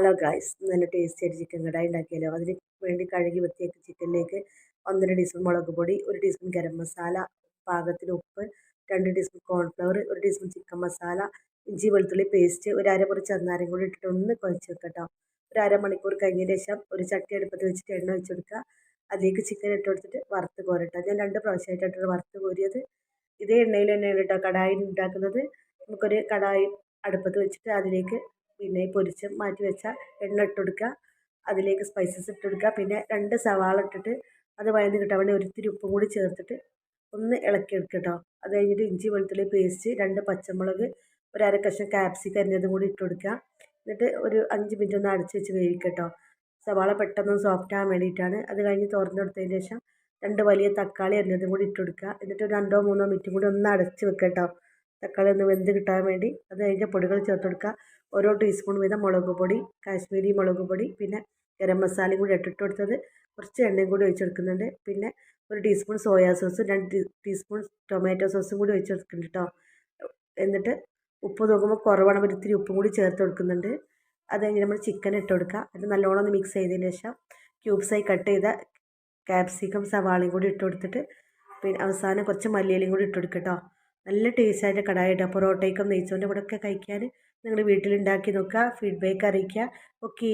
Hello guys, നല്ല tasty ആയിട്ട് chicken kadai ഉണ്ടാക്കിയാലോ. അതിന് വേണ്ടി കഴുകി വൃത്തിയാക്കി ചിക്കനിലേക്ക് 1.5 ടീസ്പൂൺ മുളക് പൊടി, 1 ടീസ്പൂൺ ഗരം മസാല, പാകത്തിന് ഉപ്പ്, 2 teaspoon cornflour, 1 teaspoon chicken masala, ഇഞ്ചി വെളുത്തുള്ളി പേസ്റ്റ്, ഒരു അരമുറി ചെറുനാരങ്ങ കൂടി ഇട്ടിട്ട് ഒന്ന് കുഴച്ച് വെക്കട്ടോ. ഒരു അരമണിക്കൂർ കഴിഞ്ഞതിന് ശേഷം ഒരു ചട്ടി അടുപ്പത്ത് വെച്ചിട്ട് എണ്ണ ഒഴിച്ച് കൊടുക്കുക. അതിലേക്ക് ചിക്കൻ ഇട്ട് കൊടുത്തിട്ട് വറുത്ത് കോരട്ടോ. ഞാൻ 2 പ്രാവശ്യമായിട്ടാണ് വറുത്ത് കോരിയത്. ഇതേ എണ്ണയിൽ തന്നെയാണ് കേട്ടോ കടായി ഉണ്ടാക്കുന്നത്. നമുക്കൊരു കടായി അടുപ്പത്ത് വെച്ചിട്ട് അതിലേക്ക് പൊരിച്ച് മാറ്റി വെച്ച എണ്ണ ഇട്ട് കൊടുക്കുക. അതിലേക്ക് സ്പൈസസ് ഇട്ട് കൊടുക്കുക. പിന്നെ 2 സവാള ഇട്ടിട്ട് അത് വഴന്ന് കിട്ടാൻ വേണ്ടി ഒരിത്തിരി ഉപ്പും കൂടി ചേർത്തിട്ട് ഒന്ന് ഇളക്കി എടുക്കുക കേട്ടോ. അത് കഴിഞ്ഞിട്ട് ഇഞ്ചി വെളുത്തുള്ളി പേസ്റ്റ്, 2 പച്ചമുളക്, ഒരു അര കഷ്ണം ക്യാപ്സിക്കം അരിഞ്ഞതും കൂടി ഇട്ട് കൊടുക്കുക. എന്നിട്ട് ഒരു 5 മിനിറ്റ് ഒന്ന് അടച്ച് വെച്ച് വേവിക്കുക കേട്ടോ. സവാള പെട്ടെന്ന് സോഫ്റ്റ് ആകാൻ വേണ്ടിയിട്ടാണ്. അത് കഴിഞ്ഞ് തുറന്ന് കൊടുത്തതിന് ശേഷം 2 വലിയ തക്കാളി അരിഞ്ഞതും കൂടി ഇട്ട് കൊടുക്കുക. എന്നിട്ട് ഒരു 2-3 മിനിറ്റും കൂടി ഒന്ന് അടച്ച് വെക്കുക കേട്ടോ, തക്കാളി ഒന്ന് വെന്ത് കിട്ടാൻ വേണ്ടി. അത് കഴിഞ്ഞ് പൊടികൾ ചേർത്ത് കൊടുക്കുക. ഓരോ ടീസ്പൂൺ വീതം മുളക് പൊടി, കാശ്മീരി മുളക് പൊടി, പിന്നെ ഗരം മസാലയും കൂടി ഇട്ടിട്ട് കൊടുത്തത്. കുറച്ച് എണ്ണയും കൂടി ഒഴിച്ചെടുക്കുന്നുണ്ട്. പിന്നെ 1 ടീസ്പൂൺ സോയാ സോസും 2 ടീസ്പൂൺ ടൊമാറ്റോ സോസും കൂടി ഒഴിച്ചെടുക്കുന്നുണ്ട് കേട്ടോ. എന്നിട്ട് ഉപ്പ് നോക്കുമ്പോൾ കുറവാണ്, ഒരിത്തിരി ഉപ്പും കൂടി ചേർത്ത് കൊടുക്കുന്നുണ്ട്. അത് കഴിഞ്ഞ് നമ്മൾ ചിക്കൻ ഇട്ട് കൊടുക്കുക. അത് നല്ലോണം ഒന്ന് മിക്സ് ചെയ്തതിന് ശേഷം ക്യൂബ്സായി കട്ട് ചെയ്ത ക്യാപ്സിക്കം സവാളയും കൂടി ഇട്ട് കൊടുത്തിട്ട് പിന്നെ അവസാനം കുറച്ച് മല്ലിയിലയും കൂടി ഇട്ട് കൊടുക്കുക കേട്ടോ. നല്ല ടേസ്റ്റായിട്ട് കടായി ഇടുക. പൊറോട്ടയ്ക്കും നെയ്ച്ചോറിൻ്റെ കൂടെ ഒക്കെ കഴിക്കാൻ നിങ്ങൾ വീട്ടിലുണ്ടാക്കി നോക്കുക. ഫീഡ്ബാക്ക് അറിയിക്കുക. ഓക്കേ.